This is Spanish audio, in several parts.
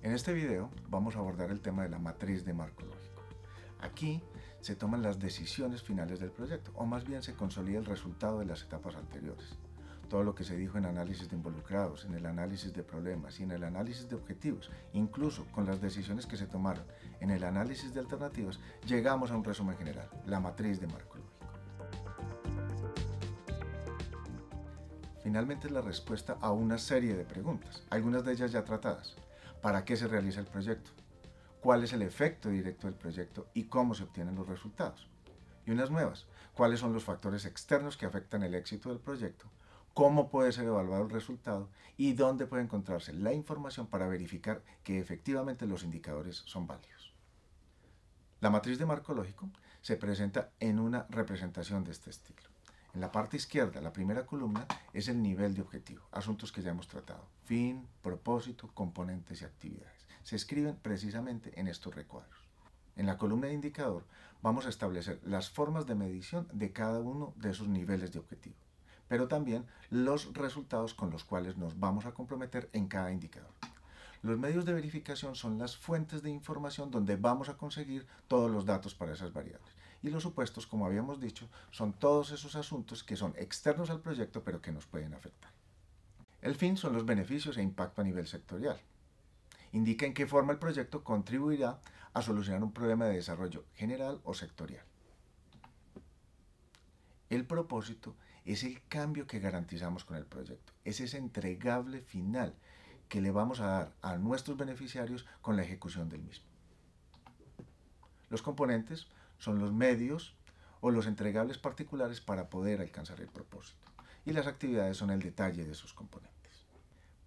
En este video vamos a abordar el tema de la matriz de marco lógico. Aquí se toman las decisiones finales del proyecto, o más bien se consolida el resultado de las etapas anteriores. Todo lo que se dijo en análisis de involucrados, en el análisis de problemas y en el análisis de objetivos, incluso con las decisiones que se tomaron en el análisis de alternativas, llegamos a un resumen general, la matriz de marco lógico. Finalmente es la respuesta a una serie de preguntas, algunas de ellas ya tratadas. ¿Para qué se realiza el proyecto? ¿Cuál es el efecto directo del proyecto y cómo se obtienen los resultados? Y unas nuevas, ¿cuáles son los factores externos que afectan el éxito del proyecto? ¿Cómo puede ser evaluado el resultado? ¿Y dónde puede encontrarse la información para verificar que efectivamente los indicadores son válidos? La matriz de marco lógico se presenta en una representación de este estilo. En la parte izquierda, la primera columna, es el nivel de objetivo, asuntos que ya hemos tratado, fin, propósito, componentes y actividades. Se escriben precisamente en estos recuadros. En la columna de indicador vamos a establecer las formas de medición de cada uno de esos niveles de objetivo, pero también los resultados con los cuales nos vamos a comprometer en cada indicador. Los medios de verificación son las fuentes de información donde vamos a conseguir todos los datos para esas variables. Y los supuestos, como habíamos dicho, son todos esos asuntos que son externos al proyecto pero que nos pueden afectar. El fin son los beneficios e impacto a nivel sectorial. Indica en qué forma el proyecto contribuirá a solucionar un problema de desarrollo general o sectorial. El propósito es el cambio que garantizamos con el proyecto, es ese entregable final que le vamos a dar a nuestros beneficiarios con la ejecución del mismo. Los componentes son los medios o los entregables particulares para poder alcanzar el propósito, y las actividades son el detalle de esos componentes.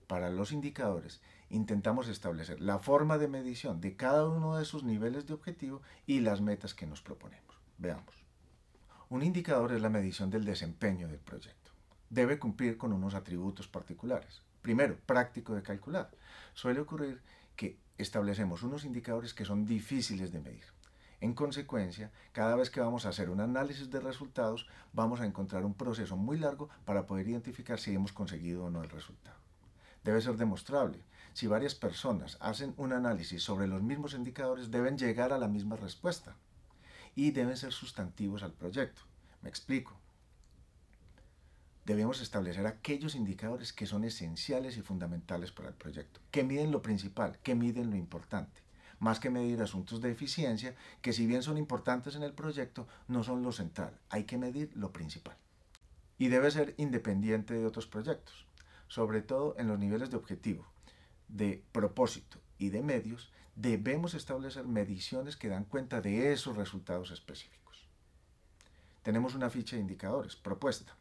Para los indicadores, intentamos establecer la forma de medición de cada uno de esos niveles de objetivo y las metas que nos proponemos. Veamos. Un indicador es la medición del desempeño del proyecto. Debe cumplir con unos atributos particulares. Primero, práctico de calcular. Suele ocurrir que establecemos unos indicadores que son difíciles de medir. En consecuencia, cada vez que vamos a hacer un análisis de resultados, vamos a encontrar un proceso muy largo para poder identificar si hemos conseguido o no el resultado. Debe ser demostrable. Si varias personas hacen un análisis sobre los mismos indicadores, deben llegar a la misma respuesta y deben ser sustantivos al proyecto. Me explico. Debemos establecer aquellos indicadores que son esenciales y fundamentales para el proyecto, que miden lo principal, que miden lo importante, más que medir asuntos de eficiencia, que si bien son importantes en el proyecto, no son lo central, hay que medir lo principal. Y debe ser independiente de otros proyectos, sobre todo en los niveles de objetivo, de propósito y de medios, debemos establecer mediciones que dan cuenta de esos resultados específicos. Tenemos una ficha de indicadores, propuesta,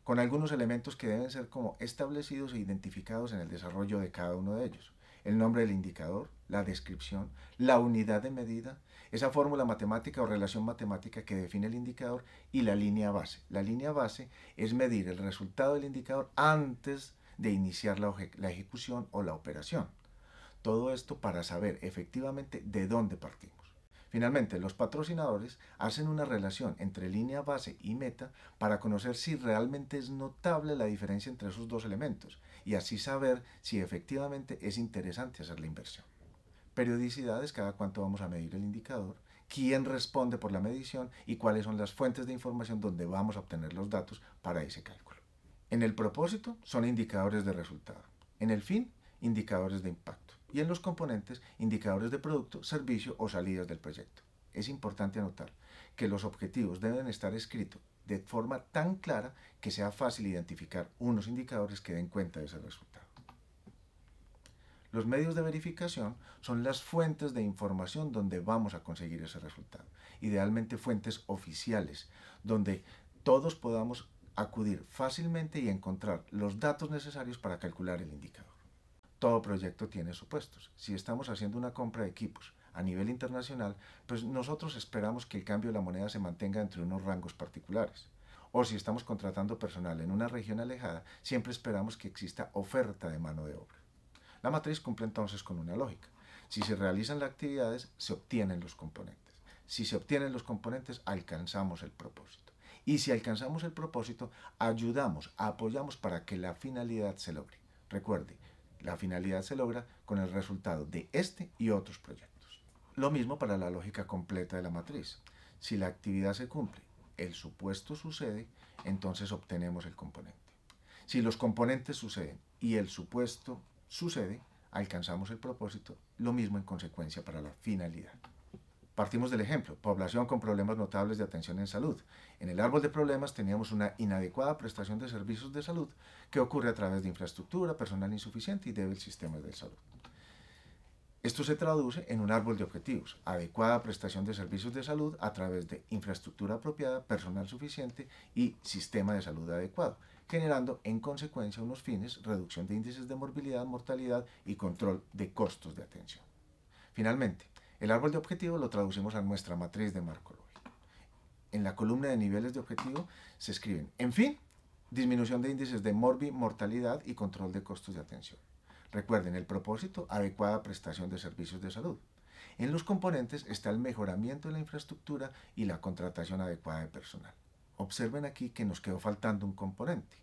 con algunos elementos que deben ser como establecidos e identificados en el desarrollo de cada uno de ellos. El nombre del indicador, la descripción, la unidad de medida, esa fórmula matemática o relación matemática que define el indicador y la línea base. La línea base es medir el resultado del indicador antes de iniciar la ejecución o la operación. Todo esto para saber efectivamente de dónde partimos. Finalmente, los patrocinadores hacen una relación entre línea base y meta para conocer si realmente es notable la diferencia entre esos dos elementos y así saber si efectivamente es interesante hacer la inversión. Periodicidades, cada cuánto vamos a medir el indicador, quién responde por la medición y cuáles son las fuentes de información donde vamos a obtener los datos para ese cálculo. En el propósito son indicadores de resultado. En el fin, indicadores de impacto. Y en los componentes, indicadores de producto, servicio o salidas del proyecto. Es importante anotar que los objetivos deben estar escritos de forma tan clara que sea fácil identificar unos indicadores que den cuenta de ese resultado. Los medios de verificación son las fuentes de información donde vamos a conseguir ese resultado. Idealmente fuentes oficiales, donde todos podamos acudir fácilmente y encontrar los datos necesarios para calcular el indicador. Todo proyecto tiene supuestos. Si estamos haciendo una compra de equipos a nivel internacional, pues nosotros esperamos que el cambio de la moneda se mantenga entre unos rangos particulares. O si estamos contratando personal en una región alejada, siempre esperamos que exista oferta de mano de obra. La matriz cumple entonces con una lógica. Si se realizan las actividades, se obtienen los componentes. Si se obtienen los componentes, alcanzamos el propósito. Y si alcanzamos el propósito, ayudamos, apoyamos para que la finalidad se logre. Recuerde, La finalidad se logra con el resultado de este y otros proyectos. Lo mismo para la lógica completa de la matriz. Si la actividad se cumple, el supuesto sucede, entonces obtenemos el componente. Si los componentes suceden y el supuesto sucede, alcanzamos el propósito, lo mismo en consecuencia para la finalidad. Partimos del ejemplo, población con problemas notables de atención en salud. En el árbol de problemas teníamos una inadecuada prestación de servicios de salud que ocurre a través de infraestructura, personal insuficiente y débil sistema de salud. Esto se traduce en un árbol de objetivos, adecuada prestación de servicios de salud a través de infraestructura apropiada, personal suficiente y sistema de salud adecuado, generando en consecuencia unos fines, reducción de índices de morbilidad, mortalidad y control de costos de atención. Finalmente, el árbol de objetivo lo traducimos a nuestra matriz de marco lógico. En la columna de niveles de objetivo se escriben, en fin, disminución de índices de mortalidad y control de costos de atención. Recuerden, el propósito, adecuada prestación de servicios de salud. En los componentes está el mejoramiento de la infraestructura y la contratación adecuada de personal. Observen aquí que nos quedó faltando un componente,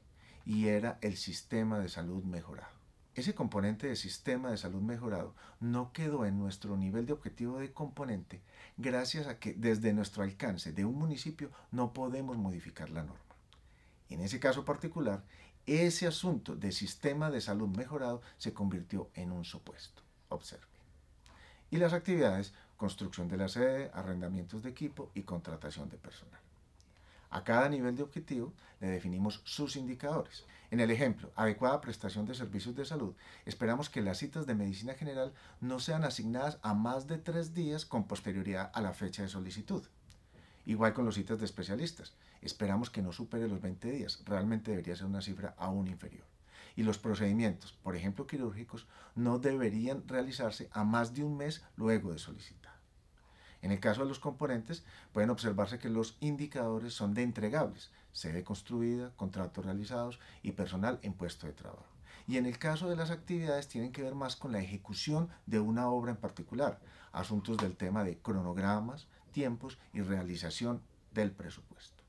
y era el sistema de salud mejorado. Ese componente de sistema de salud mejorado no quedó en nuestro nivel de objetivo de componente gracias a que desde nuestro alcance de un municipio no podemos modificar la norma. En ese caso particular, ese asunto de sistema de salud mejorado se convirtió en un supuesto. Observe. Y las actividades, construcción de la sede, arrendamientos de equipo y contratación de personal. A cada nivel de objetivo le definimos sus indicadores. En el ejemplo, adecuada prestación de servicios de salud, esperamos que las citas de medicina general no sean asignadas a más de 3 días con posterioridad a la fecha de solicitud. Igual con los citas de especialistas, esperamos que no supere los 20 días, realmente debería ser una cifra aún inferior. Y los procedimientos, por ejemplo quirúrgicos, no deberían realizarse a más de un mes luego de solicitar. En el caso de los componentes, pueden observarse que los indicadores son de entregables, sede construida, contratos realizados y personal en puesto de trabajo. Y en el caso de las actividades tienen que ver más con la ejecución de una obra en particular, asuntos del tema de cronogramas, tiempos y realización del presupuesto.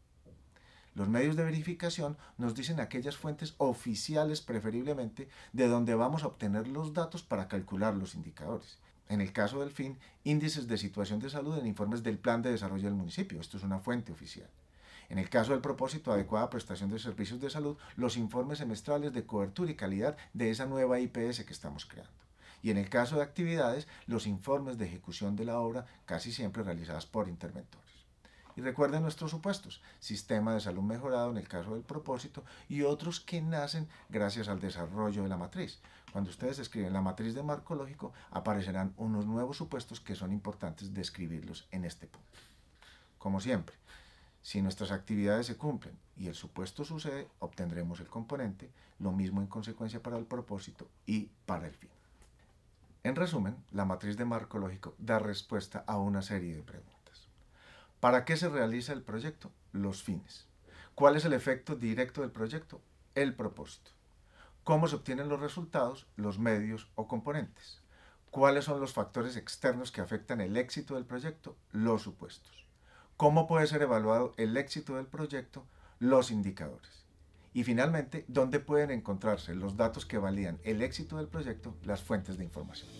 Los medios de verificación nos dicen aquellas fuentes oficiales preferiblemente de donde vamos a obtener los datos para calcular los indicadores. En el caso del fin, índices de situación de salud en informes del plan de desarrollo del municipio. Esto es una fuente oficial. En el caso del propósito, adecuada prestación de servicios de salud, los informes semestrales de cobertura y calidad de esa nueva IPS que estamos creando. Y en el caso de actividades, los informes de ejecución de la obra, casi siempre realizadas por interventores. Y recuerden nuestros supuestos, sistema de salud mejorado en el caso del propósito y otros que nacen gracias al desarrollo de la matriz. Cuando ustedes escriben la matriz de marco lógico, aparecerán unos nuevos supuestos que son importantes describirlos en este punto. Como siempre, si nuestras actividades se cumplen y el supuesto sucede, obtendremos el componente, lo mismo en consecuencia para el propósito y para el fin. En resumen, la matriz de marco lógico da respuesta a una serie de preguntas. ¿Para qué se realiza el proyecto? Los fines. ¿Cuál es el efecto directo del proyecto? El propósito. ¿Cómo se obtienen los resultados? Los medios o componentes. ¿Cuáles son los factores externos que afectan el éxito del proyecto? Los supuestos. ¿Cómo puede ser evaluado el éxito del proyecto? Los indicadores. Y finalmente, ¿dónde pueden encontrarse los datos que validan el éxito del proyecto? Las fuentes de información.